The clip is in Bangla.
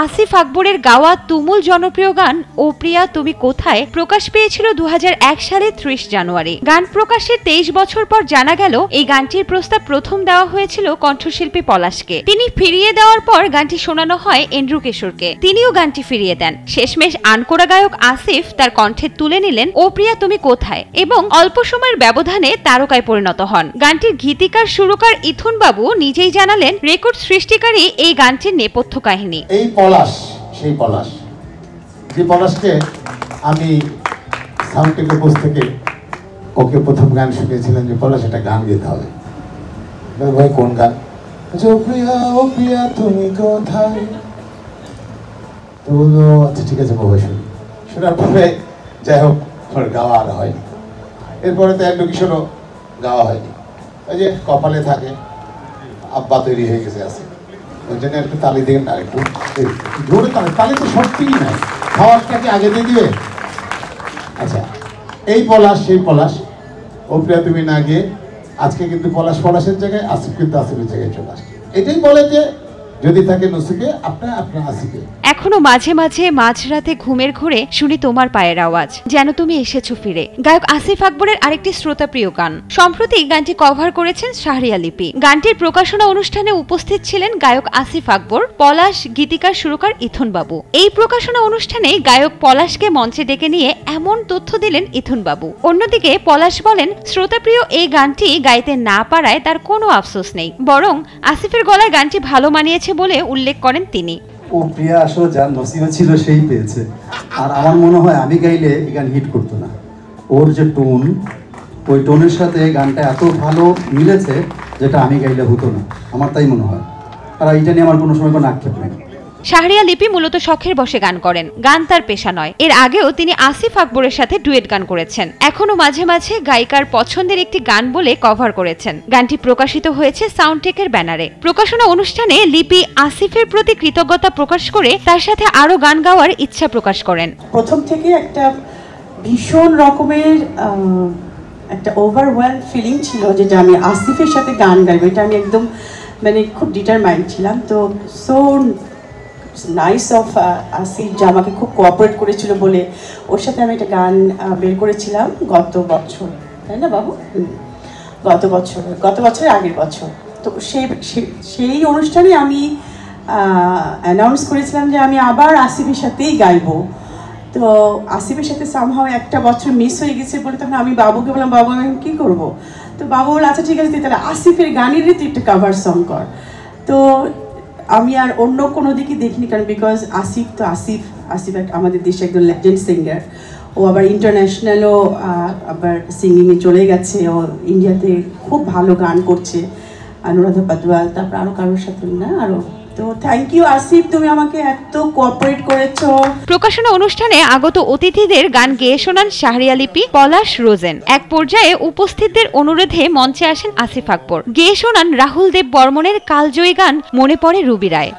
আসিফ আকবরের গাওয়া তুমুল জনপ্রিয় গান ও প্রিয়া তুমি কোথায় প্রকাশ পেয়েছিল 2001 সালের 30 জানুয়ারি। গান প্রকাশের 23 বছর পর জানা গেল এই গানটির প্রস্তাব প্রথম দেওয়া হয়েছিল কণ্ঠশিল্পী পলাশকে। তিনি ফিরিয়ে দেওয়ার পর গানটি শোনানো হয় এন্ড্রু কিশোরকে, তিনিও গানটি ফিরিয়ে দেন। শেষমেশ আনকোরা গায়ক আসিফ তার কণ্ঠে তুলে নিলেন ও প্রিয়া তুমি কোথায় এবং অল্প সময়ের ব্যবধানে তারকায় পরিণত হন। গানটির গীতিকার সুরকার ইথুন বাবু নিজেই জানালেন রেকর্ড সৃষ্টিকারী এই গানটির নেপথ্য কাহিনী। এই পলাশ, সেই পলাশ, যে পলাশকে আমি সাউন্ডটেক পোস্ট থেকে ওকে প্রথম গান শুনেছিলাম যে পলাশ একটা গান গেতে হবে। ভাই কোন গান? ও প্রিয়া তুমি কোথায়। তো বললো আচ্ছা ঠিক আছে বাবা শুনি। শোনার পরে যাই হোক গাওয়া আর হয়নি। এরপরে তো এন্ড্রু কিশোরও গাওয়া হয়নি। ওই যে কপালে থাকে আব্বা তৈরি হয়ে গেছে আছে, ওই জন্য একটু তালি দেন না, একটু জোরে তালি তো সত্যিই নাই, খাওয়ারটাকে আগে দিয়ে দিবে। আচ্ছা এই পলাশ সেই পলাশ, ও প্রিয়া তুমি না গিয়ে আজকে কিন্তু পলাশ পলাশের জায়গায় আসিফ কিন্তু আসিফের জায়গায় চলে আসছে। এটাই বলে যে যদি থাকে নসিবে আপনার আসিফে। এখনো মাঝে মাঝে মাঝরাতে ঘুমের ঘোরে শুনি তোমার পায়ের আওয়াজ, যেন তুমি এসেছো ফিরে। গায়ক আসিফ আকবরের আরেকটি শ্রোতাপ্রিয় গান। সম্প্রতি গানটি কভার করেছেন শাহরিয়া লিপি। গানটির প্রকাশনা অনুষ্ঠানে উপস্থিত ছিলেন গায়ক আসিফ আকবর, পলাশ, গীতিকার সুরকার ইথুন বাবু। এই প্রকাশনা অনুষ্ঠানে গায়ক পলাশকে মঞ্চে ডেকে নিয়ে এমন তথ্য দিলেন ইথুন বাবু। অন্যদিকে পলাশ বলেন শ্রোতাপ্রিয় এই গানটি গাইতে না পারায় তার কোনো আফসোস নেই, বরং আসিফের গলায় গানটি ভালো মানিয়েছে বলে উল্লেখ করেন তিনি। ও প্রিয়া আসলে যার নসিবে ছিল সেই পেয়েছে, আর আমার মনে হয় আমি গাইলে এই গান হিট করতো না। ওর যে টোন, ওই টোনের সাথে গানটা এত ভালো মিলেছে যেটা আমি গাইলে হতো না, আমার তাই মনে হয়। আর এইটা নিয়ে আমার কোনো সময় কোনো আক্ষেপ নেই। শাহরিয়া লিপি মূলত শখের বসে গান করেন, গান তার পেশা নয়। এর আগেও তিনি আসিফ আকবরের সাথে ডুয়েট গান করেছেন। এখনো মাঝে মাঝে গায়িকার পছন্দের একটি গান বলে কভার করেছেন। গানটি প্রকাশিত হয়েছে সাউন্ডটেকের ব্যানারে। প্রকাশনা অনুষ্ঠানে লিপি আসিফের প্রতি কৃতজ্ঞতা প্রকাশ করে তার সাথে আরো গান গাওয়ার ইচ্ছা প্রকাশ করেন। প্রথম থেকে একটা ভীষণ রকমের একটা ওভারওয়েলড ফিলিং ছিল যেটা আমি আসিফের সাথে গান গাইবো, এটা আমি একদম মানে খুব ডিটারমাইন্ড ছিলাম। তো সো নাইস অফ আসিফ যে আমাকে খুব কোঅপারেট করেছিল বলে ওর সাথে আমি একটা গান বের করেছিলাম গত বছর, তাই না বাবু? গত বছরের আগের বছর। তো সেই অনুষ্ঠানে আমি অ্যানাউন্স করেছিলাম যে আমি আবার আসিফের সাথেই গাইবো। তো আসিফের সাথে সামহাও একটা বছর মিস হয়ে গেছে বলে তখন আমি বাবুকে বললাম বাবু আমি কী করবো? তো বাবু বলল আচ্ছা ঠিক আছে তাহলে আসিফের গানেরই তুই একটা কাভার সং কর। তো আমি আর অন্য কোনো দিকে দেখিনি, কারণ বিকজ আসিফ তো আসিফ আমাদের দেশে একজন লেজেন্ড সিঙ্গার। ও আবার ইন্টারন্যাশনালও আবার সিঙ্গিংয়ে চলে গেছে, ও ইন্ডিয়াতে খুব ভালো গান করছে, অনুরাধা পাদওয়াল, তারপর আরও কারোর সাথে না আরও। তো থ্যাংক ইউ আসিফ, তুমি আমাকে এত কোঅপারেট করেছো। প্রকাশনা অনুষ্ঠানে আগত অতিথিদের গান গেয়ে শোনান শাহরিয়া লিপি, পলাশ, রোজেন। এক পর্যায়ে উপস্থিতদের অনুরোধে মঞ্চে আসেন আসিফ আকবর। গেয়ে শোনান রাহুল দেব বর্মনের কালজয়ী গান মনে পড়ে রুবি রায়।